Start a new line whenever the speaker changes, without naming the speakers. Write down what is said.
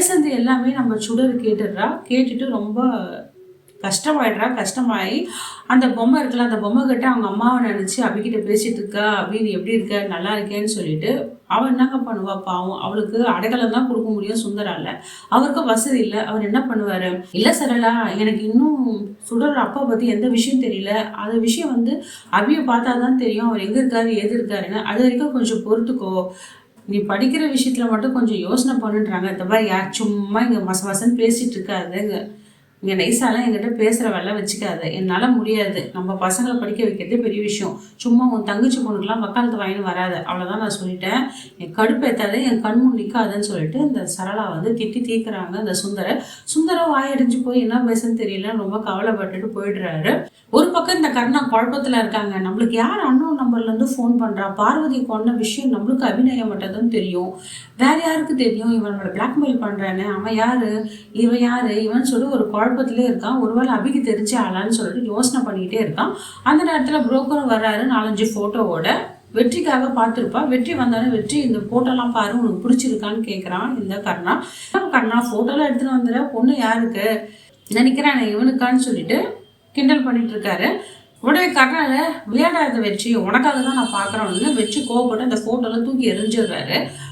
பேசுறது எல்லாமே நம்ம சுடர் கேட்டுடுறா. கேட்டுட்டு ரொம்ப கஷ்டமாயிடுறா. கஷ்டமாயி அந்த பொம்மை இருக்குல்ல, அந்த பொம்மை கிட்ட அவங்க அம்மாவை நினச்சி அபிகிட்ட பேசிட்டு இருக்கா. அபி நீ எப்படி இருக்க, நல்லா இருக்கேன்னு சொல்லிட்டு அவள் என்னங்க பண்ணுவா பாவம். அவளுக்கு அடைக்கலம் தான் கொடுக்க முடியும் சுந்தரால. அவருக்கு வசதி இல்லை. அவர் என்ன பண்ணுவாரு, இல்லை சரளா எனக்கு இன்னும் சுடர் அப்பா பற்றி எந்த விஷயம் தெரியல. அது விஷயம் வந்து அபியை பார்த்தா தான் தெரியும் அவர் எங்கே இருக்காரு ஏது இருக்காருன்னு. அது வரைக்கும் கொஞ்சம் பொறுத்துக்கோ. நீ படிக்கிற விஷயத்துல மட்டும் கொஞ்சம் யோசனை பண்ணுன்றாங்க. இந்த மாதிரி யார் சும்மா இங்கே மசமசன்னு பேசிட்டு இருக்காதுங்க. இங்கே நைஸாலாம் என்கிட்ட பேசுகிற வேலை வச்சுக்காத. என்னால் முடியாது. நம்ம பசங்களை படிக்க வைக்கிறதே பெரிய விஷயம். சும்மா உன் தங்கச்சி பொண்ணுக்கெல்லாம் வக்காலத்து வாங்கின்னு வராது. அவ்வளோதான் நான் சொல்லிட்டேன். என் கடுப்பேற்றாத, என் கண்முன் நிற்காதுன்னு சொல்லிட்டு இந்த சரளா வந்து திட்டி தீர்க்குறாங்க. இந்த சுந்தரம் வாயடிஞ்சு போய் என்ன பேசுன்னு தெரியல, ரொம்ப கவலைப்பட்டுட்டு போயிடுறாரு. ஒரு பக்கம் இந்த கருணா குழப்பத்தில் இருக்காங்க. நம்மளுக்கு யார் அன்னோன் நம்பர்லேருந்து ஃபோன் பண்ணுறா, பார்வதி கொண்ட விஷயம் நம்மளுக்கு அபிநயம் மட்டும்தான் தெரியும், வேற யாருக்கு தெரியும் இவன் நம்மளை பிளாக்மெயில் பண்ணுறான்னு, அவன் யார் இவன் யார் இவன் சொல்லி ஒரு குழப்பத்திலே இருக்கான். ஒருவேளை அபிக்கு தெரிஞ்ச ஆளான்னு சொல்லிட்டு யோசனை பண்ணிக்கிட்டே இருக்கான். அந்த நேரத்தில் புரோக்கரும் வர்றாரு 4-5 ஃபோட்டோவோட. வெற்றிக்காக பார்த்துருப்பா. வெற்றி வந்தாலும் வெற்றி இந்த ஃபோட்டோலாம் பாரு உனக்கு பிடிச்சிருக்கான்னு கேட்குறான் இந்த கர்ணா ஃபோட்டோலாம் எடுத்துகிட்டு வந்துடுற பொண்ணு யாருக்கு நினைக்கிறான் இவனுக்கான்னு சொல்லிட்டு கிண்டல் பண்ணிட்டு இருக்காரு. உடனே கர்ணால விளையாடாத வெற்றி உனக்காக தான் நான் பார்க்குறேன்னு வெற்றி கோவப்பட்டு அந்த ஃபோட்டோலாம் தூக்கி எரிஞ்சிடுறாரு.